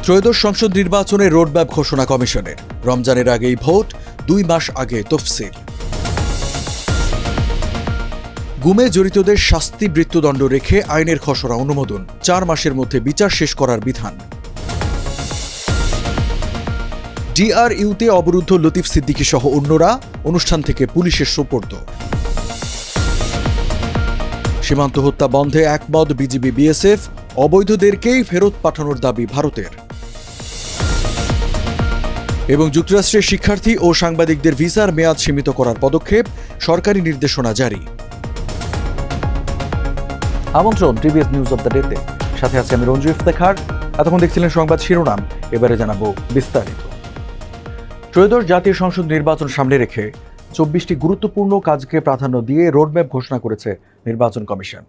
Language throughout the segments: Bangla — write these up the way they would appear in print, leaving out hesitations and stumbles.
ত্রয়োদশ সংসদ নির্বাচনে রোডম্যাপ ঘোষণা কমিশনের। রমজানের আগেই ভোট, 2 মাস আগে তফসিল। গুমে জড়িতদের শাস্তি মৃত্যুদণ্ড রেখে আইনের খসড়া অনুমোদন, 4 মাসের মধ্যে বিচার শেষ করার বিধান। ডিআরইউতে অবরুদ্ধ লতিফ সিদ্দিকী সহ অন্যরা, অনুষ্ঠান থেকে পুলিশের সোপর্দ। সীমান্ত হত্যা বন্ধে একমত বিজিবি বিএসএফ, অবৈধদেরকেই ফেরত পাঠানোর দাবি ভারতের। এবং যুক্তরাষ্ট্রের শিক্ষার্থী ও সাংবাদিকদের ভিসার মেয়াদ সীমিত করার পদক্ষেপ, সরকারি নির্দেশনা জারি। আমন্ত্রণ টিভিএস নিউজ অব দ্য ডেতে, সাথে আছে আমি রঞ্জু ইফতেখার। এতক্ষণ দেখছিলেন সংবাদ শিরোনাম, এবারে জানাবো বিস্তারিত। ত্রয়োদশ জাতীয় সংসদ নির্বাচন সামনে রেখে 24টি গুরুত্বপূর্ণ কাজকে প্রাধান্য দিয়ে রোডম্যাপ ঘোষণা করেছে নির্বাচন কমিশন।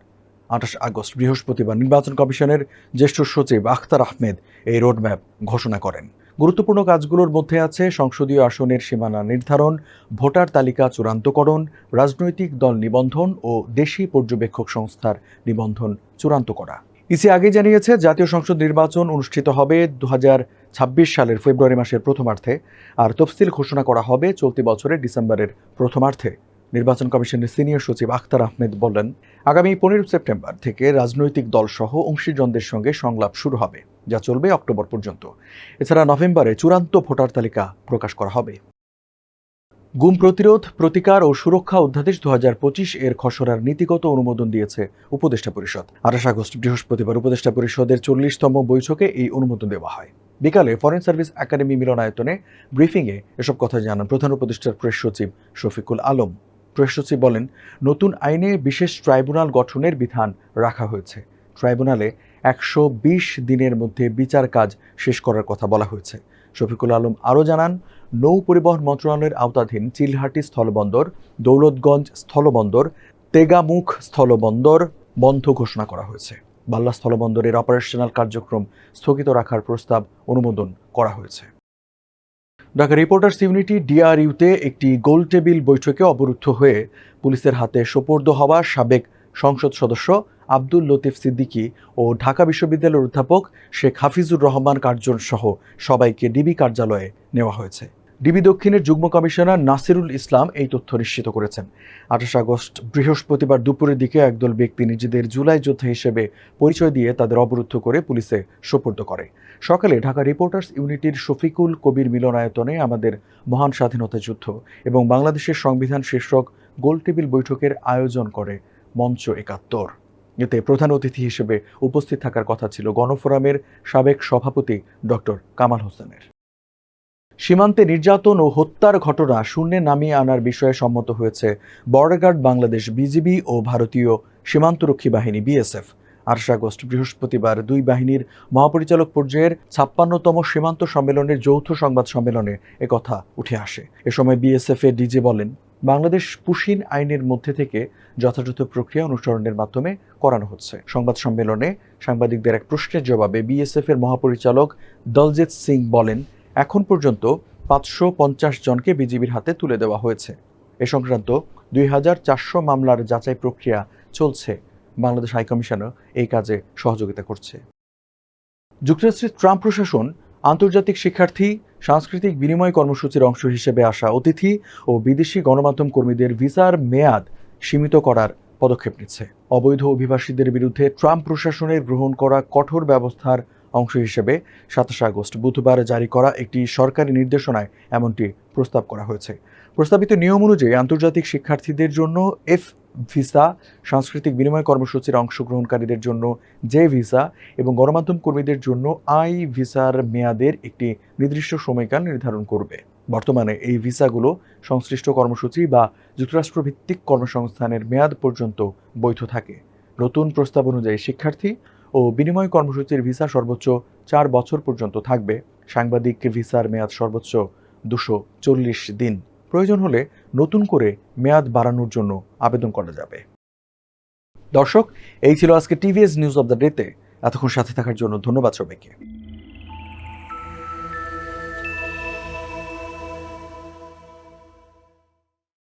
28 আগস্ট বৃহস্পতিবার নির্বাচন কমিশনের জ্যেষ্ঠ সচিব আখতার আহমেদ এই রোডম্যাপ ঘোষণা করেন। গুরুত্বপূর্ণ কাজগুলোর মধ্যে আছে সংসদীয় আসনের সীমানা নির্ধারণ, ভোটার তালিকা চূড়ান্তকরণ, রাজনৈতিক দল নিবন্ধন ও দেশি পর্যবেক্ষক সংস্থার নিবন্ধন চূড়ান্ত করা। ইসি আগে জানিয়েছে জাতীয় সংসদ নির্বাচন অনুষ্ঠিত হবে 2026 সালের ফেব্রুয়ারি মাসের প্রথমার্ধে, আর তফসিল ঘোষণা করা হবে চলতি বছরের ডিসেম্বরের প্রথমার্ধে। নির্বাচন কমিশনের সিনিয়র সচিব আখতার আহমেদ বলেন, আগামী 15 সেপ্টেম্বর থেকে রাজনৈতিক দলসহ অংশীজনদের সঙ্গে সংলাপ শুরু হবে, যা চলবে অক্টোবর পর্যন্ত। এছাড়া নভেম্বরে চূড়ান্ত ভোটার তালিকা প্রকাশ করা হবে। গুম প্রতিরোধ, প্রতিকার ও সুরক্ষা অধ্যাদেশ 2025 এর খসড়ার নীতিগত অনুমোদন দিয়েছে উপদেষ্টা পরিষদ। 28 আগস্ট বৃহস্পতিবার উপদেষ্টা পরিষদের 40তম বৈঠকে এই অনুমোদন দেওয়া হয়। বিকালে ফরেন সার্ভিস একাডেমি মিলনায়তনে ব্রিফিংয়ে এসব কথা জানান প্রধান উপদেষ্টার প্রেস সচিব শফিকুল আলম। প্রেস সচিব বলেন, নতুন আইনে বিশেষ ট্রাইব্যুনাল গঠনের বিধান রাখা হয়েছে। ট্রাইব্যুনালে 120 দিনের মধ্যে বিচার কাজ শেষ করার কথা বলা হয়েছে। শফিকুল আলম আরও জানান, নৌ পরিবহন মন্ত্রণালয়ের আওতাধীন চিলহাটি স্থলবন্দর, দৌলতগঞ্জ স্থলবন্দর, তেগামুখ স্থলবন্দর বন্ধ ঘোষণা করা হয়েছে। বাল্লা স্থলবন্দরের অপারেশনাল কার্যক্রম স্থগিত রাখার প্রস্তাব অনুমোদন করা হয়েছে। ঢাকা রিপোর্টার্স ইউনিটি ডিআরইউতে একটি গোলটেবিল বৈঠকে অবরুদ্ধ হয়ে পুলিশের হাতে সোপর্দ হওয়া সাবেক সংসদ সদস্য আব্দুল লতিফ সিদ্দিকী ও ঢাকা বিশ্ববিদ্যালয়ের অধ্যাপক শেখ হাফিজুর রহমান কার্জন সহ সবাইকে ডিবি কার্যালয়ে নেওয়া হয়েছে। ডিবি দক্ষিণের যুগ্ম কমিশনার নাসিরুল ইসলাম এই তথ্য নিশ্চিত করেছেন। 28 আগস্ট বৃহস্পতিবার দুপুরের দিকে একদল ব্যক্তি নিজেদের জুলাই যোদ্ধা হিসেবে পরিচয় দিয়ে তাদের অবরুদ্ধ করে পুলিশে সোপর্দ করে। সকালে ঢাকা রিপোর্টার্স ইউনিটির শফিকুল কবির মিলনায়তনে আমাদের মহান স্বাধীনতা যুদ্ধ এবং বাংলাদেশের সংবিধান শীর্ষক গোলটেবিল বৈঠকের আয়োজন করে মঞ্চ 71। এতে প্রধান অতিথি হিসেবে উপস্থিত থাকার কথা ছিল গণফোরামের সাবেক সভাপতি ডক্টর কামাল হোসেনের। সীমান্তে নির্যাতন ও হত্যার ঘটনা শূন্যে নামিয়ে আনার বিষয়ে সম্মত হয়েছে বর্ডার গার্ড বাংলাদেশ বিজিবি ও ভারতীয় সীমান্তরক্ষী বাহিনী বিএসএফ। 28 আগস্ট বৃহস্পতিবার দুই বাহিনীর মহাপরিচালক পর্যায়ের 56তম সীমান্ত সম্মেলনের যৌথ সংবাদ সম্মেলনে একথা উঠে আসে। এ সময় বিএসএফ এর ডিজি বলেন, বাংলাদেশ পুশিন আইনের মধ্যে থেকে যথাযথ প্রক্রিয়া অনুসরণের মাধ্যমে করানো হচ্ছে। সংবাদ সম্মেলনে সাংবাদিকদের এক প্রশ্নের জবাবে বিএসএফ এর মহাপরিচালক দলজিৎ সিং বলেন, এখন পর্যন্ত 550 জনকে বিজিবির হাতে তুলে দেওয়া হয়েছে। এ সংক্রান্ত 2400 মামলার যাচাই প্রক্রিয়া চলছে। বাংলাদেশ হাইকমিশনও এই কাজে সহযোগিতা করছে। যুক্তরাষ্ট্রের ট্রাম্প প্রশাসন আন্তর্জাতিক শিক্ষার্থী সাংস্কৃতিক বিনিময় কর্মসূচির অংশ হিসেবে আসা অতিথি ও বিদেশি গণমাধ্যম কর্মীদের ভিসার মেয়াদ সীমিত করার পদক্ষেপ নিচ্ছে। অবৈধ অভিবাসীদের বিরুদ্ধে ট্রাম্প প্রশাসনের গ্রহণ করা কঠোর ব্যবস্থার অংশ হিসেবে 27 আগস্ট বুধবার জারি করা একটি সরকারি নির্দেশনায় এমনটি প্রস্তাব করা হয়েছে। প্রস্তাবিত নিয়ম অনুযায়ী আন্তর্জাতিক শিক্ষার্থীদের জন্য এফ ভিসা, সাংস্কৃতিক বিনিময় কর্মসূচির অংশগ্রহণকারীদের জন্য জে ভিসা এবং গণমাধ্যম কর্মীদের জন্য আই ভিসার মেয়াদের একটি নির্দিষ্ট সময়কাল নির্ধারণ করবে। বর্তমানে এই ভিসাগুলো সংশ্লিষ্ট কর্মসূচি বা যুক্তরাষ্ট্রভিত্তিক কর্মসংস্থানের মেয়াদ পর্যন্ত বৈধ থাকে। নতুন প্রস্তাব অনুযায়ী শিক্ষার্থী ও বিনিময় কর্মসূচির ভিসা সর্বোচ্চ 4 বছর পর্যন্ত থাকবে। সাংবাদিক ভিসার মেয়াদ সর্বোচ্চ 240 দিন। প্রয়োজন হলে নতুন করে মেয়াদ বাড়ানোর জন্য আবেদন করা যাবে। দর্শক, এই ছিল আজকে টিভিএস নিউজ অব দ্য ডেতে। এতক্ষণ সাথে থাকার জন্য ধন্যবাদ সবাইকে।